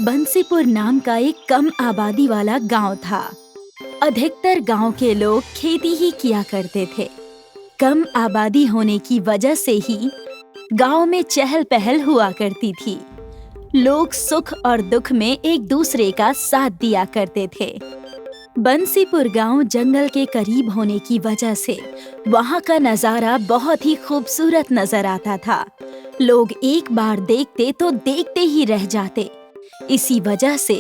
बंसीपुर नाम का एक कम आबादी वाला गांव था। अधिकतर गांव के लोग खेती ही किया करते थे। कम आबादी होने की वजह से ही गांव में चहल पहल हुआ करती थी। लोग सुख और दुख में एक दूसरे का साथ दिया करते थे। बंसीपुर गांव जंगल के करीब होने की वजह से वहां का नजारा बहुत ही खूबसूरत नजर आता था। लोग एक बार देखते तो देखते ही रह जाते। इसी वजह से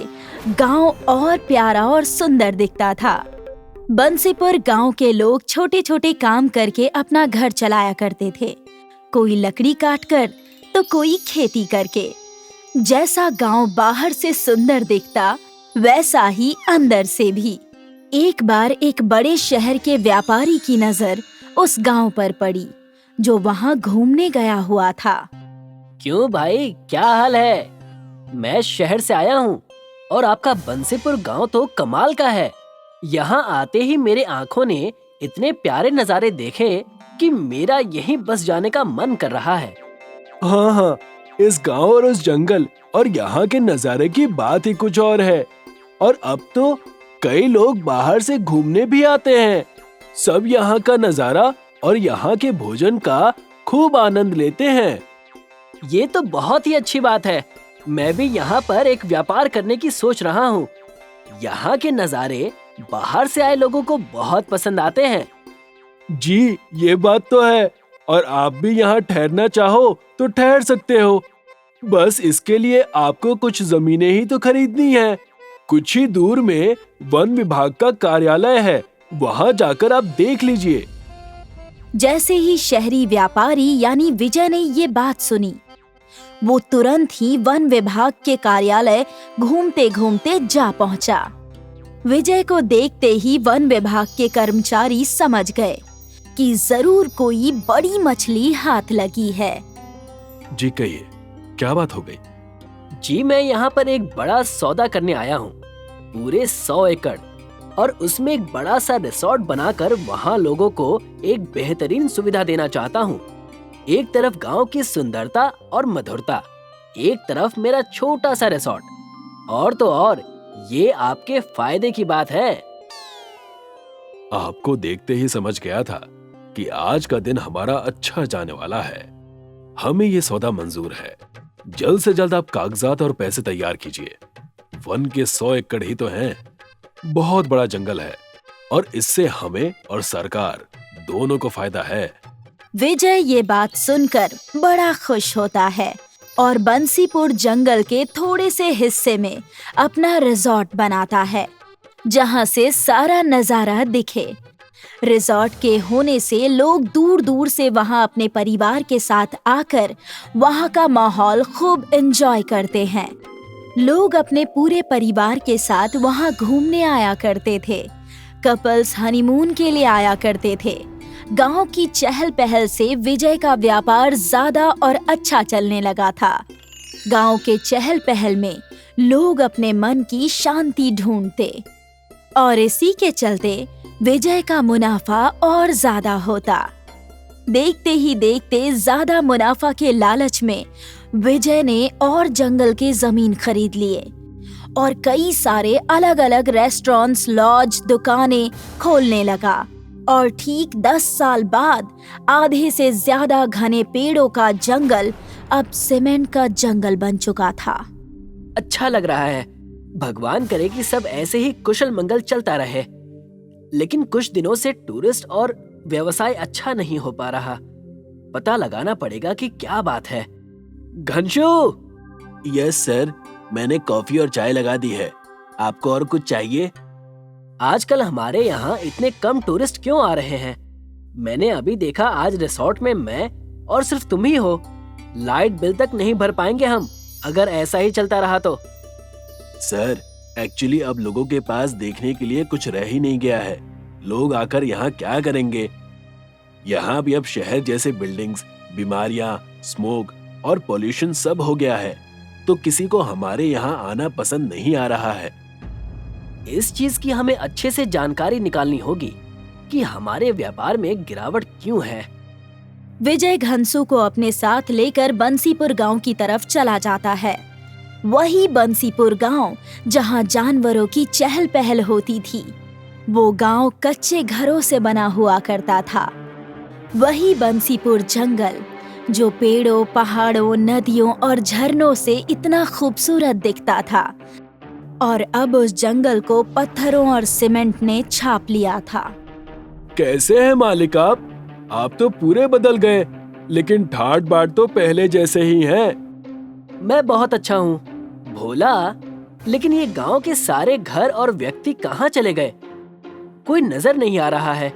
गांव और प्यारा और सुंदर दिखता था। बंसीपुर गांव के लोग छोटे छोटे काम करके अपना घर चलाया करते थे। कोई लकड़ी काट कर तो कोई खेती करके। जैसा गांव बाहर से सुंदर दिखता वैसा ही अंदर से भी। एक बार एक बड़े शहर के व्यापारी की नजर उस गांव पर पड़ी, जो वहां घूमने गया हुआ था। क्यों भाई, क्या हाल है? मैं शहर से आया हूँ और आपका बंसीपुर गांव तो कमाल का है। यहाँ आते ही मेरे आंखों ने इतने प्यारे नज़ारे देखे कि मेरा यहीं बस जाने का मन कर रहा है। हाँ, इस गांव और उस जंगल और यहाँ के नज़ारे की बात ही कुछ और है। और अब तो कई लोग बाहर से घूमने भी आते हैं। सब यहाँ का नज़ारा और यहाँ के भोजन का खूब आनंद लेते हैं। ये तो बहुत ही अच्छी बात है। मैं भी यहाँ पर एक व्यापार करने की सोच रहा हूँ। यहाँ के नज़ारे बाहर से आए लोगों को बहुत पसंद आते हैं। जी, ये बात तो है। और आप भी यहाँ ठहरना चाहो तो ठहर सकते हो। बस इसके लिए आपको कुछ जमीनें ही तो खरीदनी है। कुछ ही दूर में वन विभाग का कार्यालय है, वहाँ जाकर आप देख लीजिए। जैसे ही शहरी व्यापारी यानी विजय ने ये बात सुनी, वो तुरंत ही वन विभाग के कार्यालय घूमते घूमते जा पहुंचा। विजय को देखते ही वन विभाग के कर्मचारी समझ गए कि जरूर कोई बड़ी मछली हाथ लगी है। जी कहिए, क्या बात हो गई? जी, मैं यहाँ पर एक बड़ा सौदा करने आया हूँ। पूरे 100 एकड़ और उसमें एक बड़ा सा रिसोर्ट बनाकर वहाँ लोगों को एक बेहतरीन सुविधा देना चाहता हूँ। एक तरफ गांव की सुंदरता और मधुरता, एक तरफ मेरा छोटा सा रिसोर्ट। और तो और ये आपके फायदे की बात है। आपको देखते ही समझ गया था कि आज का दिन हमारा अच्छा जाने वाला है। हमें ये सौदा मंजूर है। जल्द से जल्द आप कागजात और पैसे तैयार कीजिए। वन के 100 एकड़ ही तो हैं। बहुत बड़ा जंगल है और इससे हमें और सरकार दोनों को फायदा है। विजय ये बात सुनकर बड़ा खुश होता है और बंसीपुर जंगल के थोड़े से हिस्से में अपना रिजॉर्ट बनाता है, जहां से सारा नजारा दिखे। रिजॉर्ट के होने से लोग दूर दूर से वहां अपने परिवार के साथ आकर वहां का माहौल खूब एंजॉय करते हैं। लोग अपने पूरे परिवार के साथ वहां घूमने आया करते थे। कपल्स हनीमून के लिए आया करते थे। गांव की चहल पहल से विजय का व्यापार ज्यादा और अच्छा चलने लगा था। गांव के चहल पहल में लोग अपने मन की शांति ढूंढते और इसी के चलते विजय का मुनाफा और ज्यादा होता। देखते ही देखते ज्यादा मुनाफा के लालच में विजय ने और जंगल के जमीन खरीद लिए और कई सारे अलग अलग रेस्टोरेंट्स, लॉज, दुकानें खोलने लगा। और ठीक 10 साल बाद आधे से ज्यादा घने पेड़ों का जंगल अब सीमेंट का जंगल बन चुका था। अच्छा लग रहा है। भगवान करे कि सब ऐसे ही कुशल मंगल चलता रहे। लेकिन कुछ दिनों से टूरिस्ट और व्यवसाय अच्छा नहीं हो पा रहा। पता लगाना पड़ेगा कि क्या बात है। घनशू! यस सर, मैंने कॉफी और चाय लगा दी है। आपको और कुछ चाहिए? आजकल हमारे यहाँ इतने कम टूरिस्ट क्यों आ रहे हैं? मैंने अभी देखा आज रिसोर्ट में मैं और सिर्फ तुम ही हो। लाइट बिल तक नहीं भर पाएंगे हम अगर ऐसा ही चलता रहा तो। सर, एक्चुअली अब लोगों के पास देखने के लिए कुछ रह ही नहीं गया है। लोग आकर यहाँ क्या करेंगे? यहाँ भी अब शहर जैसे बिल्डिंग्स, बीमारियाँ, स्मोक और पोल्यूशन सब हो गया है, तो किसी को हमारे यहाँ आना पसंद नहीं आ रहा है। इस चीज की हमें अच्छे से जानकारी निकालनी होगी कि हमारे व्यापार में गिरावट क्यों है। विजय घनसू को अपने साथ लेकर बंसीपुर गांव की तरफ चला जाता है। वही बंसीपुर गांव जहां जानवरों की चहल पहल होती थी। वो गांव कच्चे घरों से बना हुआ करता था। वही बंसीपुर जंगल जो पेड़ों, पहाड़ों, नदियों और झरनों से इतना खूबसूरत दिखता था, और अब उस जंगल को पत्थरों और सीमेंट ने छाप लिया था। कैसे हैं मालिक आप तो पूरे बदल गए, लेकिन ठाट बाट तो पहले जैसे ही हैं। मैं बहुत अच्छा हूँ भोला, लेकिन ये गांव के सारे घर और व्यक्ति कहाँ चले गए? कोई नजर नहीं आ रहा है।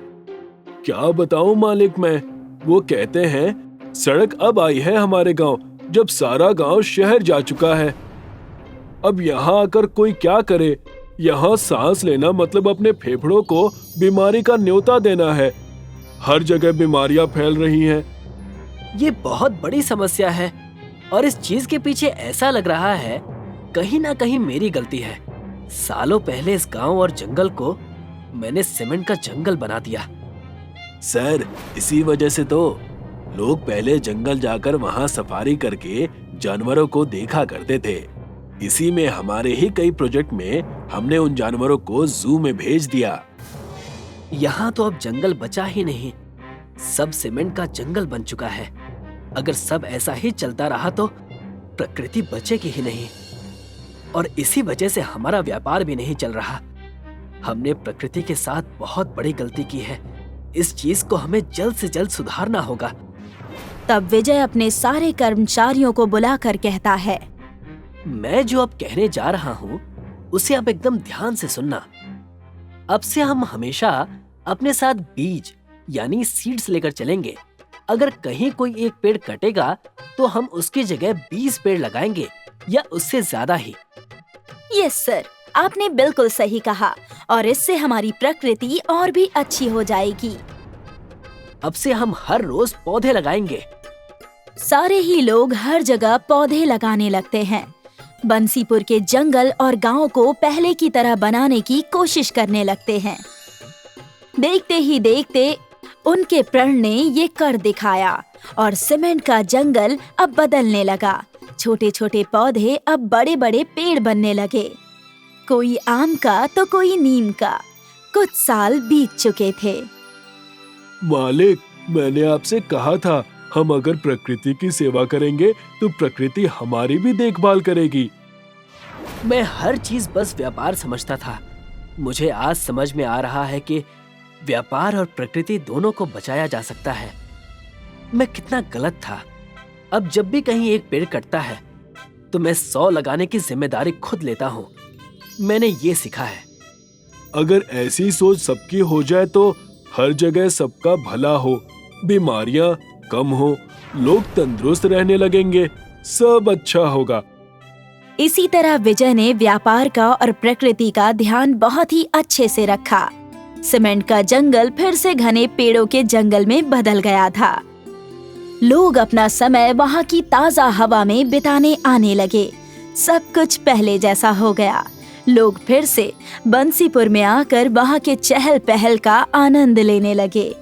क्या बताऊं मालिक मैं, वो कहते हैं सड़क अब आई है हमारे गांव, जब सारा गांव शहर जा चुका है। अब यहाँ आकर कोई क्या करे? यहाँ सांस लेना मतलब अपने फेफड़ों को बीमारी का न्योता देना है। हर जगह बीमारियां फैल रही हैं। ये बहुत बड़ी समस्या है, और इस चीज के पीछे ऐसा लग रहा है कहीं ना कहीं मेरी गलती है। सालों पहले इस गांव और जंगल को मैंने सीमेंट का जंगल बना दिया। सर, इसी वजह से तो लोग पहले जंगल जाकर वहाँ सफारी करके जानवरों को देखा करते थे। इसी में हमारे ही कई प्रोजेक्ट में हमने उन जानवरों को जू में भेज दिया। यहाँ तो अब जंगल बचा ही नहीं, सब सीमेंट का जंगल बन चुका है। अगर सब ऐसा ही चलता रहा तो प्रकृति बचेगी ही नहीं, और इसी वजह से हमारा व्यापार भी नहीं चल रहा। हमने प्रकृति के साथ बहुत बड़ी गलती की है। इस चीज को हमें जल्द से जल्द सुधारना होगा। तब विजय अपने सारे कर्मचारियों को बुलाकर कहता है, मैं जो अब कहने जा रहा हूँ उसे अब एकदम ध्यान से सुनना। अब से हम हमेशा अपने साथ बीज यानी सीड्स लेकर चलेंगे। अगर कहीं कोई एक पेड़ कटेगा तो हम उसकी जगह 20 पेड़ लगाएंगे या उससे ज्यादा ही। यस सर, आपने बिल्कुल सही कहा, और इससे हमारी प्रकृति और भी अच्छी हो जाएगी। अब से हम हर रोज पौधे लगाएंगे। सारे ही लोग हर जगह पौधे लगाने लगते हैं। बंसीपुर के जंगल और गांव को पहले की तरह बनाने की कोशिश करने लगते हैं। देखते ही देखते उनके प्रण ने ये कर दिखाया, और सीमेंट का जंगल अब बदलने लगा। छोटे छोटे पौधे अब बड़े बड़े पेड़ बनने लगे, कोई आम का तो कोई नीम का। कुछ साल बीत चुके थे। मालिक, मैंने आपसे कहा था हम अगर प्रकृति की सेवा करेंगे तो प्रकृति हमारी भी देखभाल करेगी। मैं हर चीज बस व्यापार समझता था। मुझे आज समझ में आ रहा है कि व्यापार और प्रकृति दोनों को बचाया जा सकता है। मैं कितना गलत था। अब जब भी कहीं एक पेड़ कटता है तो मैं 100 लगाने की जिम्मेदारी खुद लेता हूँ। मैंने ये सीखा है। अगर ऐसी सोच सबकी हो जाए तो हर जगह सबका भला हो, बीमारियां कम हो, लोग तंदुरुस्त रहने लगेंगे, सब अच्छा होगा। इसी तरह विजय ने व्यापार का और प्रकृति का ध्यान बहुत ही अच्छे से रखा। सीमेंट का जंगल फिर से घने पेड़ों के जंगल में बदल गया था। लोग अपना समय वहाँ की ताजा हवा में बिताने आने लगे। सब कुछ पहले जैसा हो गया। लोग फिर से बंसीपुर में आकर वहाँ के चहल पहल का आनंद लेने लगे।